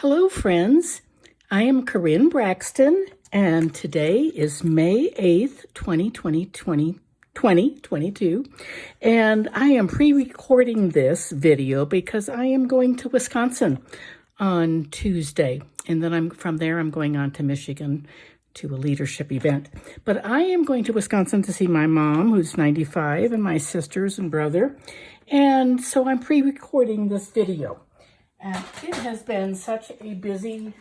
Hello, friends. I am Karin Braxton, and today is May 8th, 2022, and I am pre-recording this video because I am going to Wisconsin on Tuesday, and then from there I'm going on to Michigan to a leadership event. But I am going to Wisconsin to see my mom, who's 95, and my sisters and brother, and so I'm pre-recording this video. And it has been such a busy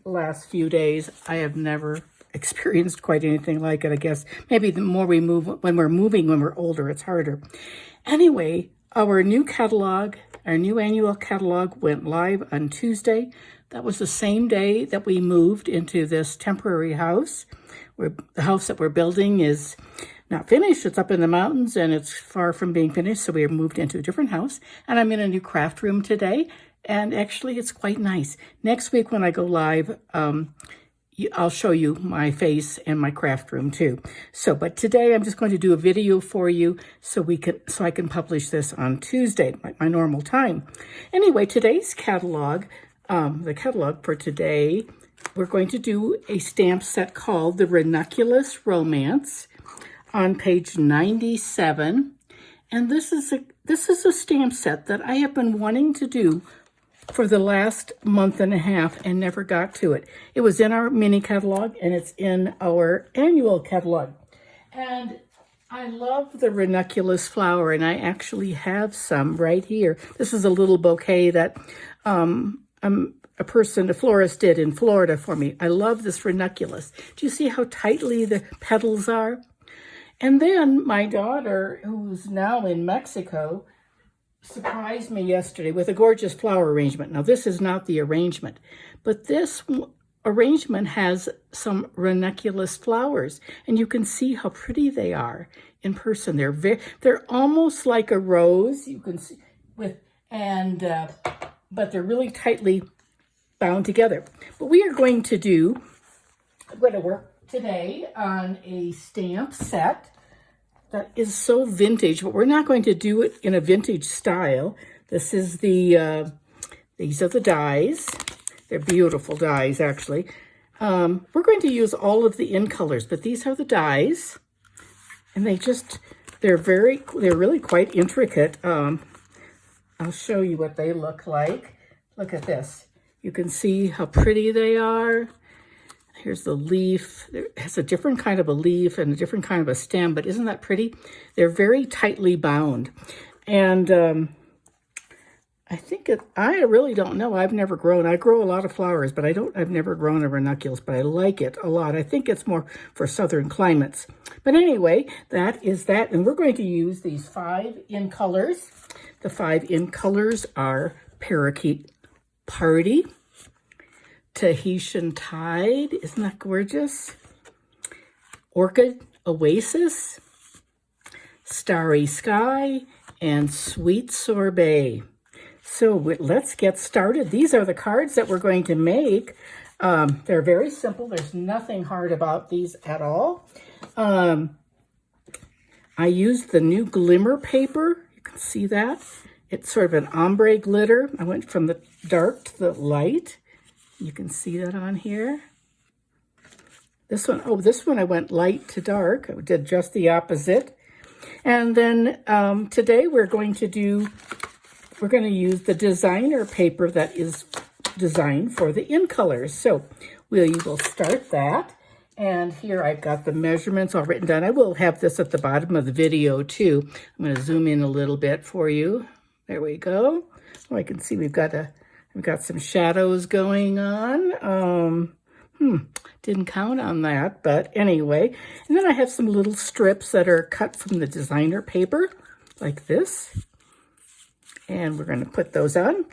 last few days. I have never experienced quite anything like it. I guess maybe the more we move, when we're older, it's harder. Anyway, our new annual catalog went live on Tuesday. That was the same day that we moved into this temporary house. The house that we're building is not finished. It's up in the mountains and it's far from being finished. So we moved into a different house, and I'm in a new craft room today. And actually, it's quite nice. Next week when I go live, I'll show you my face and my craft room too. But today I'm just going to do a video for you so I can publish this on Tuesday, like my normal time. Anyway, today's catalog, the catalog for today, we're going to do a stamp set called the Ranunculus Romance on page 97. And this is a stamp set that I have been wanting to do for the last month and a half and never got to it. It was in our mini catalog and it's in our annual catalog. And I love the ranunculus flower, and I actually have some right here. This is a little bouquet that a florist did in Florida for me. I love this ranunculus. Do you see how tightly the petals are? And then my daughter, who's now in Mexico, surprised me yesterday with a gorgeous flower arrangement. Now, this is not the arrangement, but this arrangement has some ranunculus flowers, and you can see how pretty they are in person. They're almost like a rose. You can see but they're really tightly bound together. But I'm going to work today on a stamp set that is so vintage, but we're not going to do it in a vintage style. This is these are the dies. They're beautiful dies, actually. We're going to use all of the in colors, but these are the dies, and they're really quite intricate. I'll show you what they look like. Look at this. You can see how pretty they are. Here's the leaf. It has a different kind of a leaf and a different kind of a stem, but isn't that pretty? They're very tightly bound. And I really don't know. I grow a lot of flowers, but I've never grown a ranunculus, but I like it a lot. I think it's more for southern climates. But anyway, that is that. And we're going to use these 5 in colors. The 5 in colors are Parakeet Party, Tahitian Tide, isn't that gorgeous? Orchid Oasis, Starry Sky, and Sweet Sorbet. So let's get started. These are the cards that we're going to make. They're very simple. There's nothing hard about these at all. I used the new Glimmer Paper. You can see that. It's sort of an ombre glitter. I went from the dark to the light. You can see that on here. This one I went light to dark. I did just the opposite. And then today we're going to use the designer paper that is designed for the in colors. So we will start that. And here I've got the measurements all written down. I will have this at the bottom of the video too. I'm going to zoom in a little bit for you. There we go. Oh, I can see we've got some shadows going on. Didn't count on that, but anyway. And then I have some little strips that are cut from the designer paper, like this. And we're going to put those on.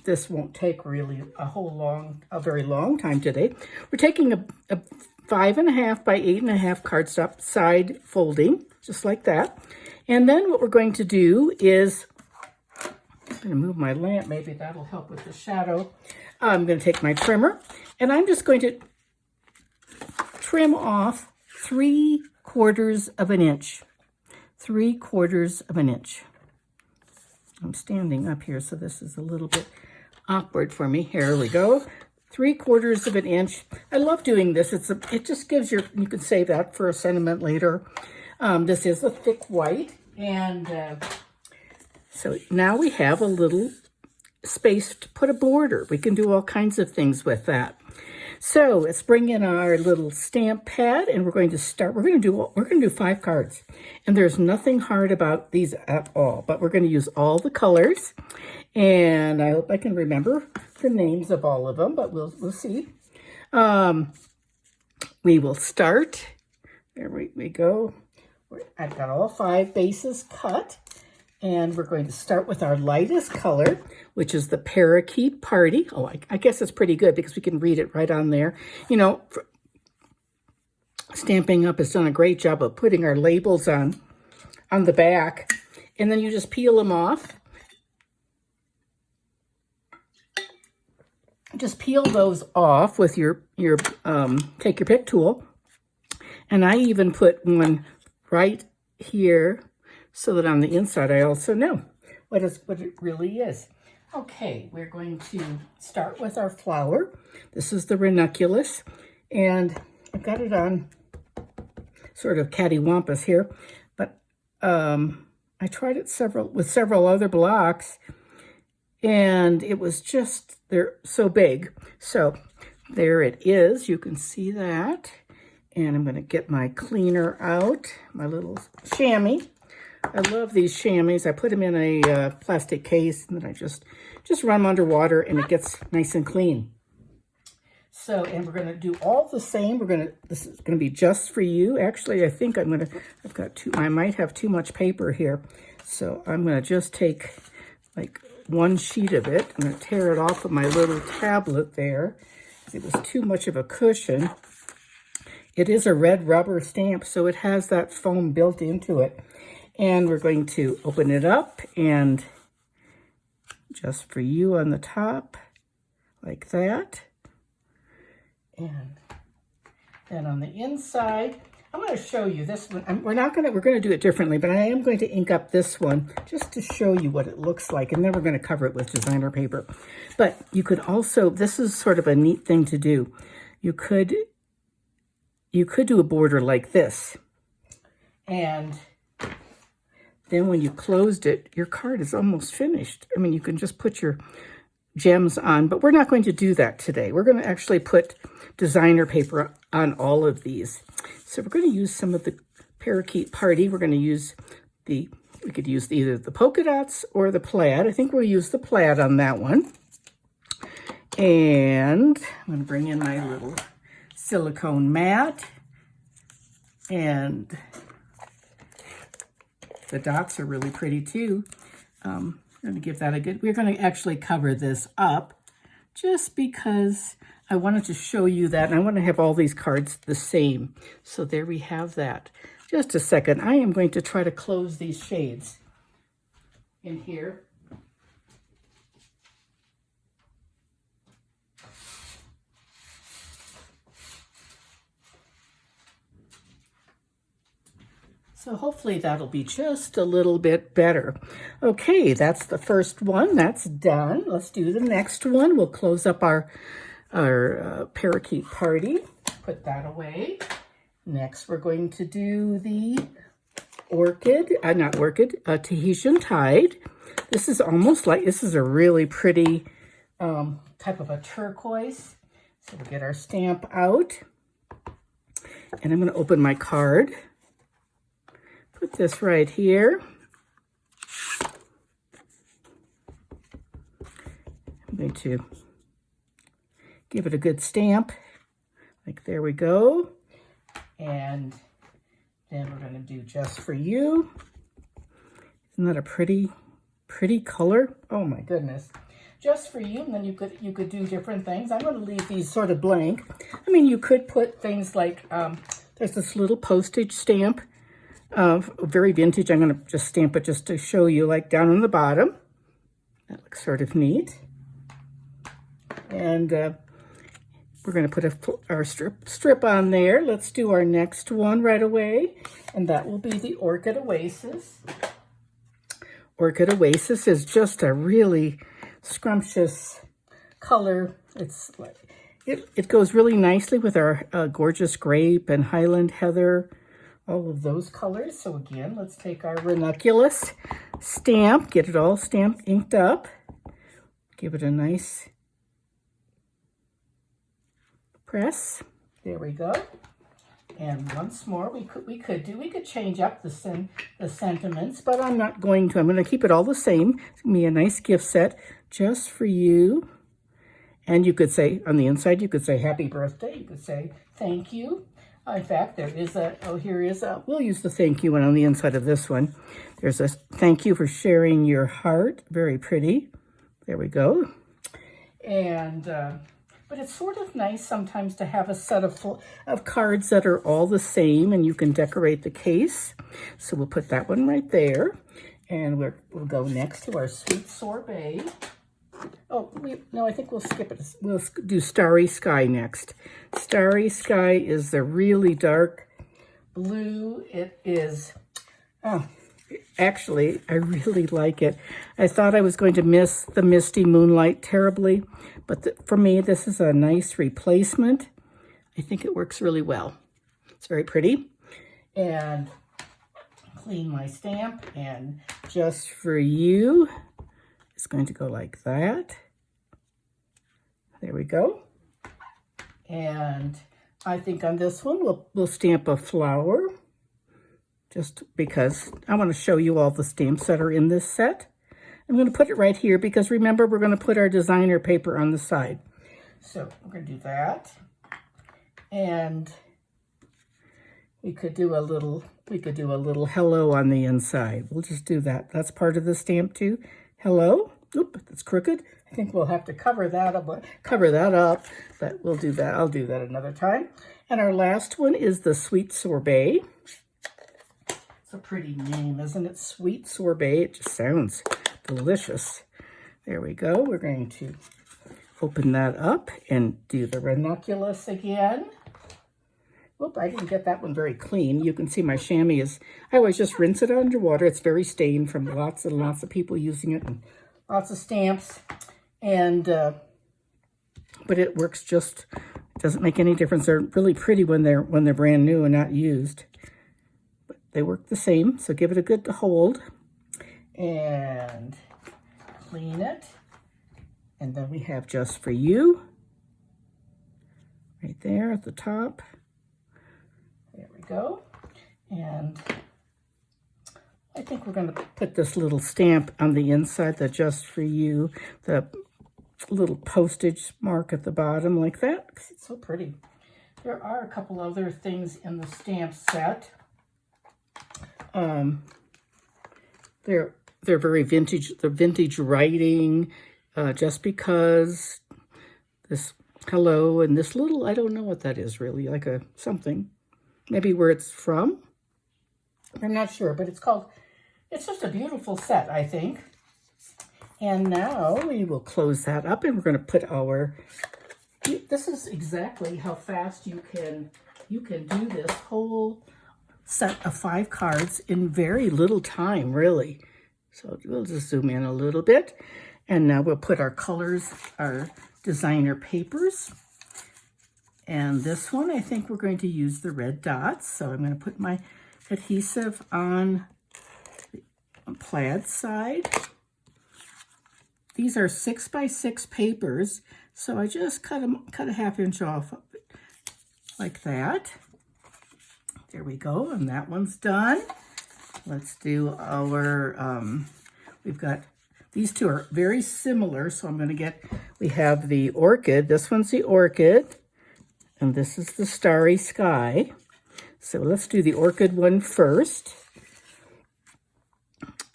This won't take really a very long time today. We're taking a 5.5 by 8.5 cardstock side folding, just like that. And then what we're going to do is, I'm going to move my lamp. Maybe that'll help with the shadow. I'm going to take my trimmer, and I'm just going to trim off 3/4 of an inch. 3/4 of an inch. I'm standing up here, so this is a little bit awkward for me. Here we go. 3/4 of an inch. I love doing this. It just gives you can save that for a sentiment later. This is a thick white, and so now we have a little space to put a border. We can do all kinds of things with that. So let's bring in our little stamp pad, and we're going to start. We're going to do 5 cards, and there's nothing hard about these at all. But we're going to use all the colors, and I hope I can remember the names of all of them. But we'll see. We will start. There we go. I've got all 5 bases cut. And we're going to start with our lightest color, which is the Parakeet Party. Oh, I guess it's pretty good because we can read it right on there. You know, Stampin' Up! Has done a great job of putting our labels on the back. And then you just peel them off. Just peel those off with your take your pick tool. And I even put one right here, so that on the inside, I also know what it really is. Okay, we're going to start with our flower. This is the Ranunculus, and I've got it on sort of cattywampus here, but I tried it with several other blocks, and it was just, they're so big. So there it is. You can see that. And I'm going to get my cleaner out, my little chamois. I love these chamois. I put them in a plastic case, and then I just run them underwater, and it gets nice and clean. So, and we're going to do all the same. This is going to be just for you. Actually, I think I might have too much paper here. So I'm going to just take like one sheet of it. I'm going to tear it off of my little tablet there. It was too much of a cushion. It is a red rubber stamp, so it has that foam built into it. And we're going to open it up, and just for you on the top, like that. And then on the inside, I'm going to show you this one. We're going to do it differently, but I am going to ink up this one just to show you what it looks like. And then we're going to cover it with designer paper. But you could also, this is sort of a neat thing to do. You could do a border like this. And then when you closed it, your card is almost finished. I mean, you can just put your gems on, but we're not going to do that today. We're going to actually put designer paper on all of these. So we're going to use some of the Parakeet Party. We're going to use we could use either the polka dots or the plaid. I think we'll use the plaid on that one. And I'm going to bring in my little silicone mat, and the dots are really pretty too. I'm going to give that a good, we're going to actually cover this up just because I wanted to show you that, and I want to have all these cards the same. So there we have that. Just a second, I am going to try to close these shades in here. So hopefully that'll be just a little bit better. Okay, that's the first one. That's done. Let's do the next one. We'll close up our Parakeet Party. Put that away. Next, we're going to do the Tahitian Tide. This is almost like, this is a really pretty type of a turquoise. So we'll get our stamp out. And I'm going to open my card. Put this right here. I'm going to give it a good stamp. Like, there we go. And then we're going to do just for you. Isn't that a pretty color? Oh my goodness. Just for you, and then you could do different things. I'm going to leave these sort of blank. I mean, you could put things like, there's this little postage stamp. Very vintage. I'm going to just stamp it just to show you, like down on the bottom. That looks sort of neat. And we're going to put our strip on there. Let's do our next one right away. And that will be the Orchid Oasis. Orchid Oasis is just a really scrumptious color. It's like, it goes really nicely with our gorgeous grape and Highland heather, all of those colors. So again, let's take our ranunculus stamp, get it all stamped, inked up, give it a nice press. There we go. And once more, we could change up the sentiments, but I'm not going to. I'm going to keep it all the same. It's going to be a nice gift set just for you. And you could say, on the inside, you could say happy birthday. You could say thank you. In fact, there is we'll use the thank you one on the inside of this one. There's a thank you for sharing your heart. Very pretty. There we go. And, but it's sort of nice sometimes to have a set of cards that are all the same, and you can decorate the case. So we'll put that one right there. And we'll go next to our sweet sorbet. Oh, no, I think we'll skip it. We'll do Starry Sky next. Starry Sky is the really dark blue. It is, actually, I really like it. I thought I was going to miss the Misty Moonlight terribly, but for me, this is a nice replacement. I think it works really well. It's very pretty. And clean my stamp, and just for you, it's going to go like that. There we go. And I think on this one, we'll stamp a flower, just because I want to show you all the stamps that are in this set. I'm going to put it right here because remember, we're going to put our designer paper on the side. So we're going to do that. And we could do a little hello on the inside. We'll just do that. That's part of the stamp too. Hello. Oop, that's crooked. I think we'll have to cover that up, but we'll do that. I'll do that another time. And our last one is the Sweet Sorbet. It's a pretty name, isn't it? Sweet Sorbet. It just sounds delicious. There we go. We're going to open that up and do the ranunculus again. Whoop, I didn't get that one very clean. You can see my chamois is, I always just rinse it underwater. It's very stained from lots and lots of people using it and lots of stamps. And, but it works just, it doesn't make any difference. They're really pretty when they're brand new and not used. But they work the same, so give it a good hold. And clean it. And then we have just for you, right there at the top. There we go. And I think we're going to put this little stamp on the inside, the just for you, the little postage mark at the bottom like that, because it's so pretty. There are a couple other things in the stamp set. They're very vintage, the vintage writing, just because this hello and this little, I don't know what that is really, like a something. Maybe where it's from. I'm not sure, but it's just a beautiful set, I think. And now we will close that up and we're going to put this is exactly how fast you can do this whole set of 5 cards in very little time, really. So we'll just zoom in a little bit. And now we'll put our colors, our designer papers. And this one, I think we're going to use the red dots. So I'm going to put my adhesive on the plaid side. These are 6x6 papers. So I just cut a ½ inch off of it, like that. There we go. And that one's done. Let's do our, we've got, these two are very similar. So I'm going to we have the Orchid. This one's the Orchid. And this is the Starry Sky. So let's do the Orchid one first.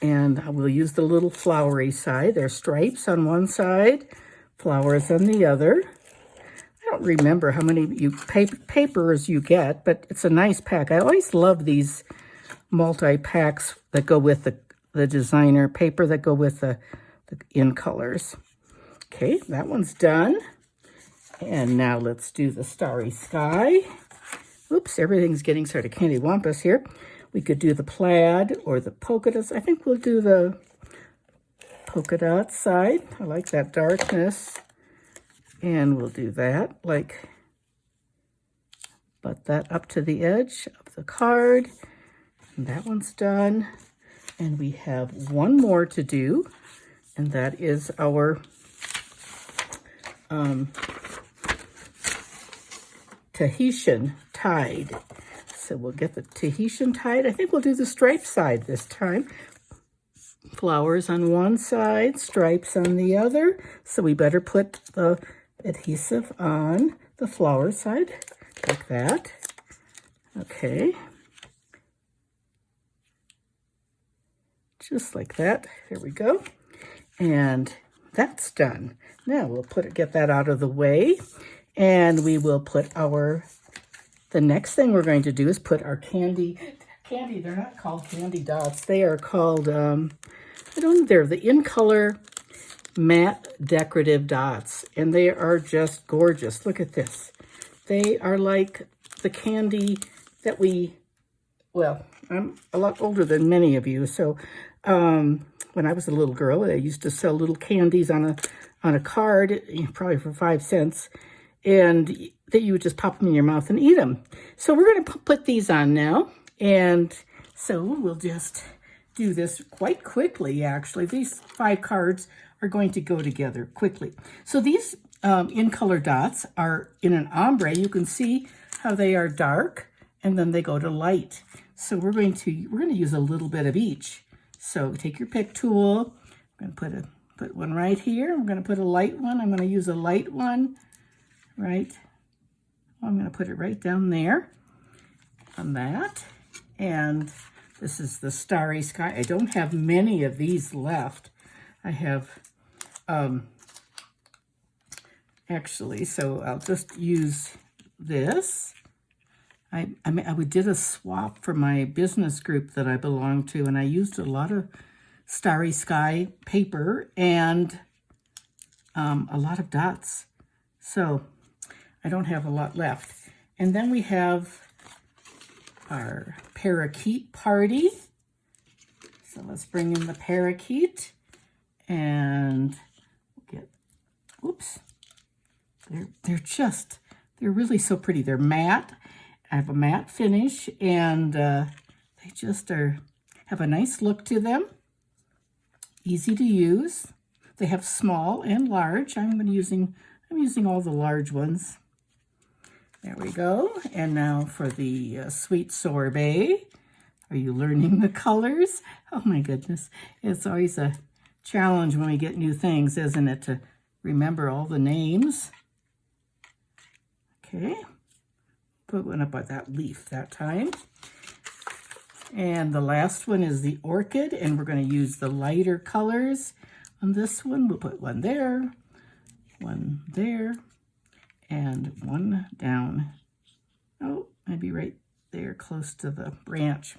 And we'll use the little flowery side. There's stripes on one side, flowers on the other. I don't remember how many papers you get, but it's a nice pack. I always love these multi-packs that go with the designer paper that go with the in colors. Okay, that one's done. And now let's do the Starry Sky. Oops, everything's getting sort of candy-wampus here. We could do the plaid or the polka dots. I think we'll do the polka dot side. I like that darkness. And we'll do that, like, butt that up to the edge of the card. And that one's done. And we have one more to do, and that is our Tahitian Tide. So we'll get the Tahitian Tide. I think we'll do the stripe side this time. Flowers on one side, stripes on the other. So we better put the adhesive on the flower side, like that. Okay. Just like that. There we go. And that's done. Now we'll get that out of the way. And we will put the next thing we're going to do is put our candy, they're not called candy dots. They are called, they're the In Color Matte Decorative Dots. And they are just gorgeous. Look at this. They are like the candy that I'm a lot older than many of you. So when I was a little girl, I used to sell little candies on a card, probably for 5 cents. And that you would just pop them in your mouth and eat them. So we're going to put these on now. And so we'll just do this quite quickly, actually. These 5 cards are going to go together quickly. So these In Color dots are in an ombre. You can see how they are dark and then they go to light. So we're going to use a little bit of each. So take your pick tool. I'm going to put one right here. I'm going to put a light one. I'm going to use a light one. Right, I'm going to put it right down there on that. And this is the Starry Sky. I don't have many of these left. I have, actually, so I'll just use this. I did a swap for my business group that I belong to, and I used a lot of Starry Sky paper and a lot of dots. So I don't have a lot left. And then we have our parakeet party. So let's bring in the parakeet and get, oops. They're really so pretty. They're matte. I have a matte finish, and they just have a nice look to them. Easy to use. They have small and large. I'm using all the large ones. There we go. And now for the sweet sorbet. Are you learning the colors? Oh my goodness. It's always a challenge when we get new things, isn't it, to remember all the names. Okay. Put one up at that leaf that time. And the last one is the Orchid, and we're going to use the lighter colors on this one. We'll put one there, and one down. Oh, maybe right there close to the branch.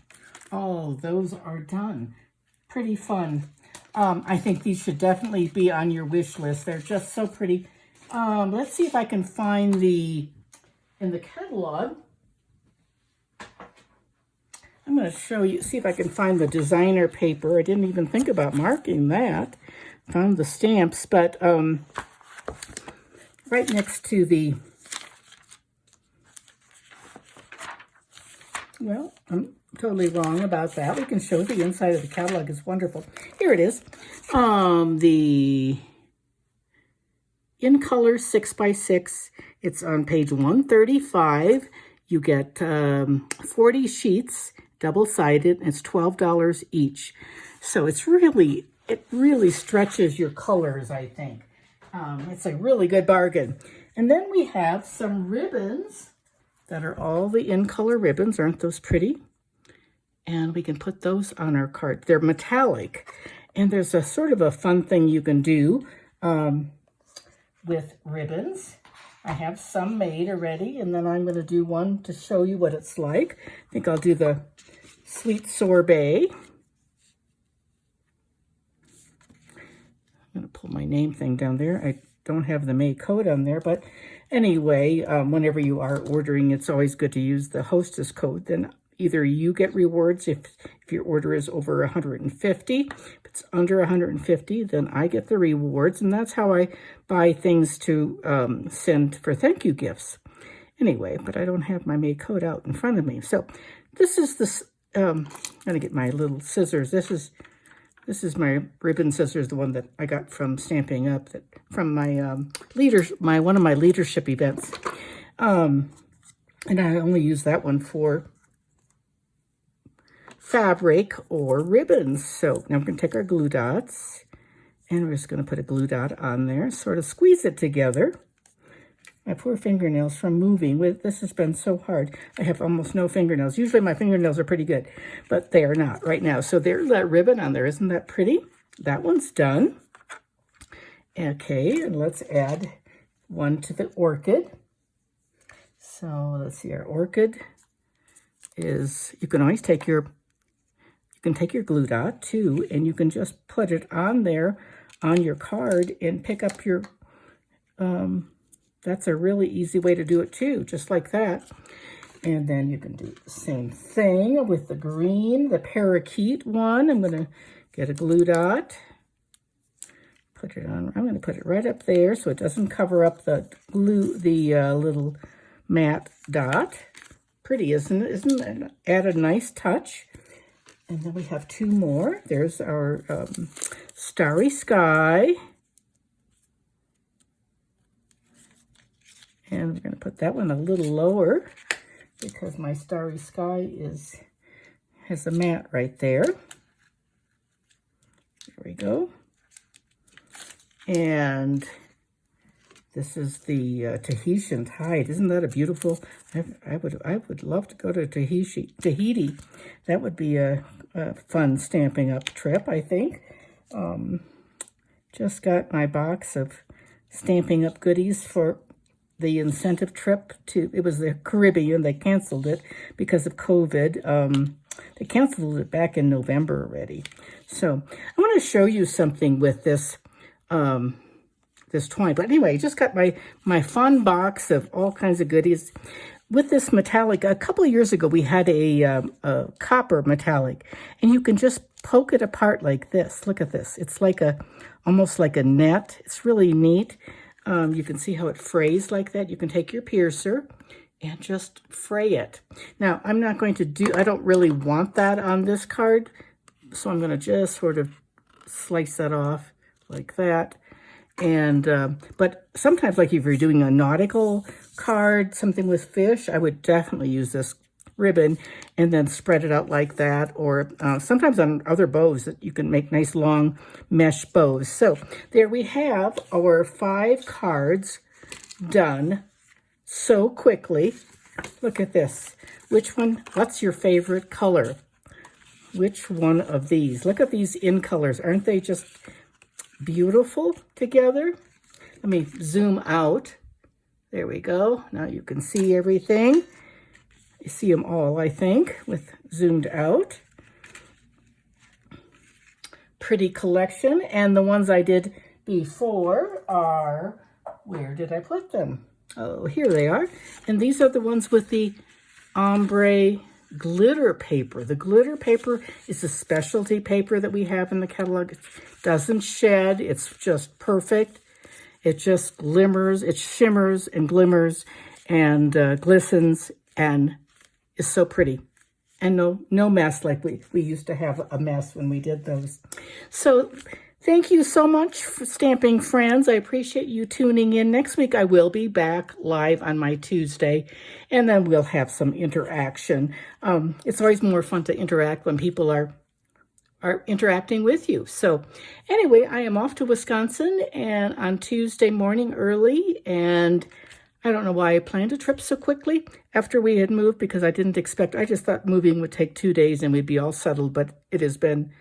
Oh, those are done. Pretty fun. I think these should definitely be on your wish list. They're just so pretty. Let's see if I can find in the catalog. I'm going to show you, see if I can find the designer paper. I didn't even think about marking that. Found the stamps, but right next to the, well, I'm totally wrong about that. We can show the inside of the catalog. It's wonderful. Here it is. The In Color 6x6. It's on page 135. You get 40 sheets, double-sided, and it's $12 each. So it really stretches your colors, I think. It's a really good bargain. And then we have some ribbons that are all the In Color ribbons. Aren't those pretty? And we can put those on our card. They're metallic. And there's a sort of a fun thing you can do with ribbons. I have some made already, and then I'm going to do one to show you what it's like. I think I'll do the sweet sorbet. I'm going to pull my name thing down there. I don't have the May code on there, but anyway, whenever you are ordering, it's always good to use the hostess code. Then either you get rewards if your order is over $150, but it's under 150, then I get the rewards, and that's how I buy things to send for thank you gifts. Anyway, but I don't have my May code out in front of me. So this is this, I'm gonna get my little scissors. This is my ribbon scissors, the one that I got from Stamping Up, that from my one of my leadership events. And I only use that one for fabric or ribbons. So now we're going to take our glue dots, and we're just going to put a glue dot on there, sort of squeeze it together. My poor fingernails from moving. This has been so hard. I have almost no fingernails. Usually my fingernails are pretty good, but they are not right now. So there's that ribbon on there. Isn't that pretty? That one's done. Okay, and let's add one to the orchid. So let's see, our orchid is, you can always take your glue dot too, and you can just put it on there on your card and pick up your, that's a really easy way to do it too, just like that. And then you can do the same thing with the green, the parakeet one. I'm gonna get a glue dot, put it on, I'm gonna put it right up there so it doesn't cover up the glue, the little matte dot. Pretty, isn't it? Isn't it? Add a nice touch. And then we have two more. There's our Starry Sky. And we're going to put that one a little lower because my Starry Sky has a mat right there. There we go. And this is the Tahitian Tide. Isn't that a beautiful? I would love to go to Tahiti. That would be a fun Stamping Up trip, I think. Just got my box of Stamping Up goodies for the incentive trip to, it was the Caribbean. They canceled it because of COVID. They canceled it back in November already. So I want to show you something with this this twine. But anyway, just got my fun box of all kinds of goodies with this metallic. A couple of years ago, we had a copper metallic, and you can just poke it apart like this. Look at this. It's like almost like a net. It's really neat. You can see how it frays like that. You can take your piercer and just fray it. Now, I'm not going to I don't really want that on this card, so I'm going to just sort of slice that off like that. And, but sometimes, like if you're doing a nautical card, something with fish, I would definitely use this ribbon and then spread it out like that. Or sometimes on other bows that you can make nice long mesh bows. So there we have our 5 cards done so quickly. Look at this. What's your favorite color? Which one of these? Look at these in colors. Aren't they just beautiful together? Let me zoom out. There we go. Now you can see everything. You see them all, I think, with zoomed out. Pretty collection. And the ones I did before are, where did I put them? Oh, here they are. And these are the ones with the ombre glitter paper. The glitter paper is a specialty paper that we have in the catalog. It doesn't shed. It's just perfect. It just glimmers. It shimmers and glimmers and glistens and is so pretty. And no mess like we used to have a mess when we did those. So thank you so much for stamping friends. I appreciate you tuning in. Next week I will be back live on my Tuesday, and then we'll have some interaction. It's always more fun to interact when people are interacting with you. So anyway, I am off to Wisconsin and on Tuesday morning early, and I don't know why I planned a trip so quickly after we had moved, because I didn't expect, I just thought moving would take 2 days and we'd be all settled, but it has been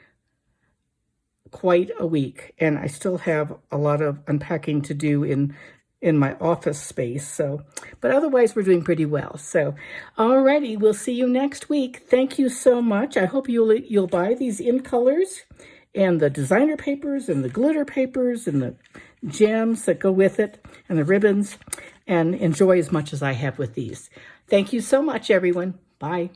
quite a week, and I still have a lot of unpacking to do in my office space. So, but otherwise we're doing pretty well. So, alrighty, we'll see you next week. Thank you so much. I hope you'll buy these in colors and the designer papers and the glitter papers and the gems that go with it and the ribbons, and enjoy as much as I have with these. Thank you so much, everyone. Bye.